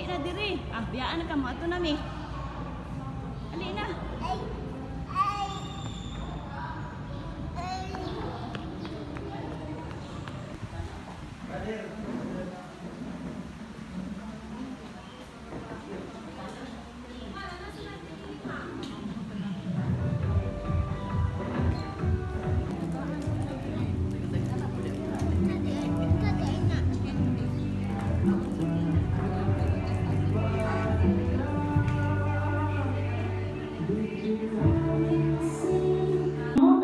na diri. Ah, biyaan na ka mo ato nami. Ali na.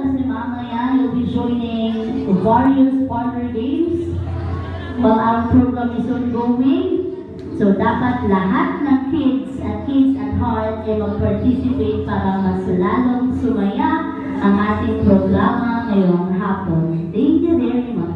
Kasi mamaya you'll be joining various partner games while our program is ongoing. So dapat lahat ng kids at heart ay mag-participate para mas lalong sumaya ang ating programa ngayong hapon. Thank you very much.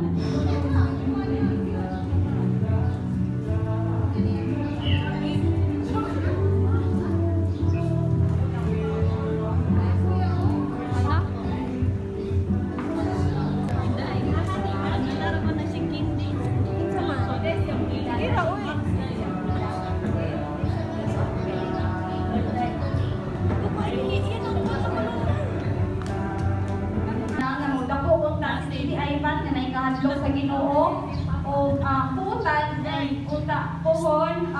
Hadlok sa Ginoo o puutan ay uta pohon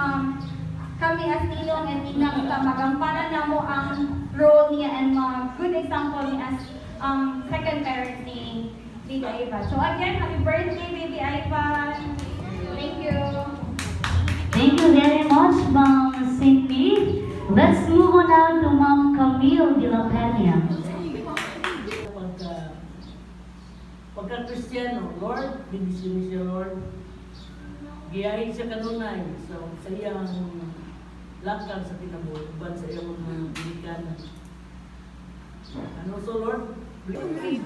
kami as ninong and ninang magampanan namo ang role niya and good example ni as second parent ni Baby Ivan. So again, happy birthday Baby Ivan. Thank you. Thank you very much, Ma'am Cindy. Let's move on now to Ma'am Camille de la Peña. Pagka-Kristiyano, Lord, binisin siya, Lord. Giyahin siya kanunay sa iyang lakad sa kinabuhi, uban sa iyang mga binikanan. Ano so, Lord? Alvin,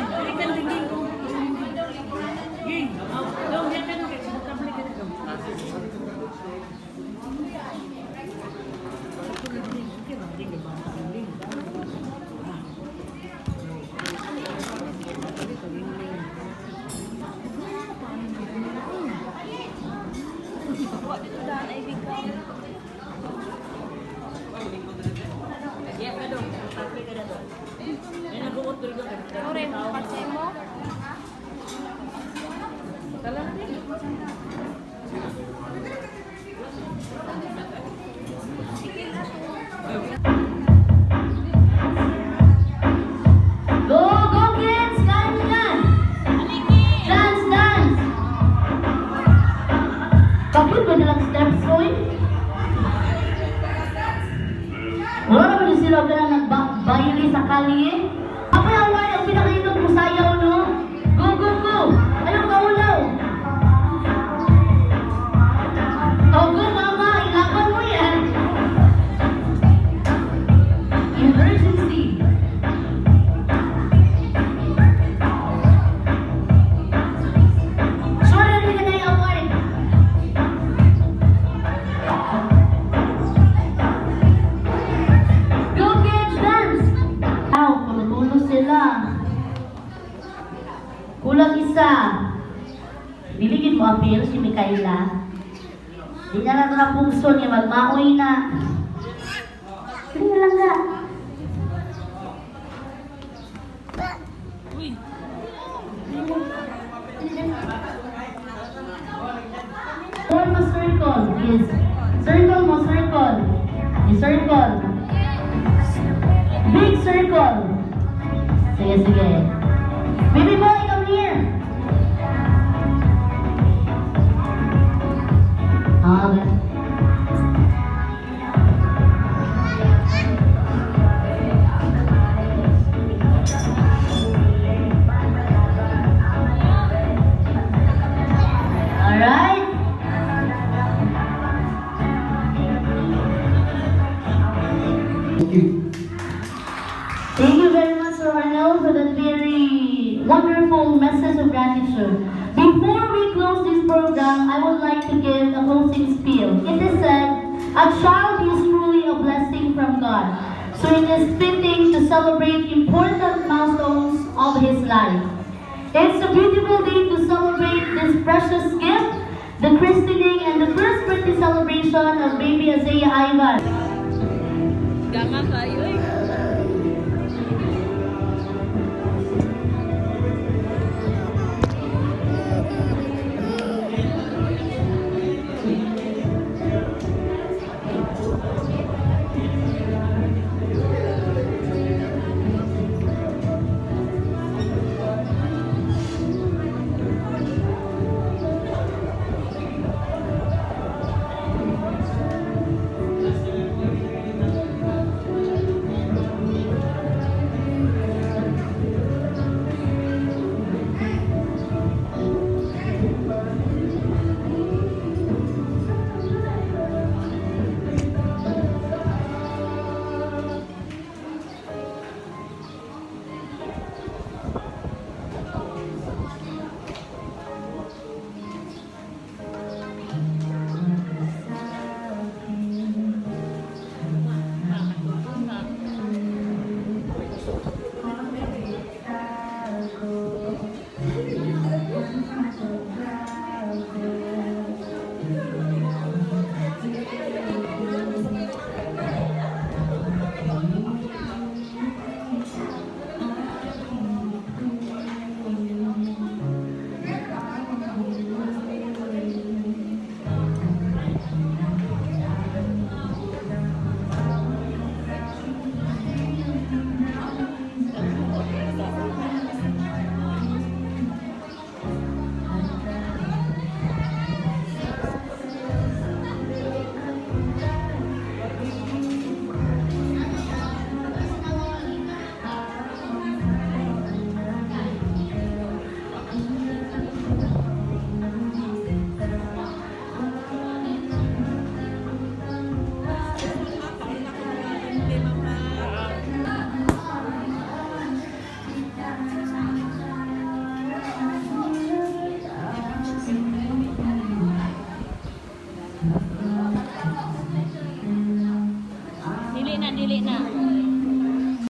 balikan tingin ko. Ging, dong, yan ka nung sinasabli ka nito. Bakit ba nilang steps ko eh? Wala naman sila ka na nagbayili sa kali eh. Ako yung away, ang pinakaitong mo sayaw no? Go, go, go! Ayaw ka ulaw! Oh, go mama! Ilaban mo yan! Emergency! Sorry, hindi ka na yung away! Go kids, dance! Ow, pumutulo sila. Kulang isa. Biligin mo apil si Mikaela. Di na lang na pungso niya, magmaoy na. Hindi na lang ka. Form a circle, yes. Circle mo, circle. I-circle. Big circle. Sige, sige. Baby boy, come here. Okay. Alright. Thank you very much, Sir Arnold, for that very wonderful message of gratitude. Before we close this program, I would like to give a closing spiel. It is said, a child is truly a blessing from God. So it is fitting to celebrate important milestones of his life. It's a beautiful day to celebrate this precious gift, the christening and the first birthday celebration of baby Isaiah Ivan. Ganga kayo eh.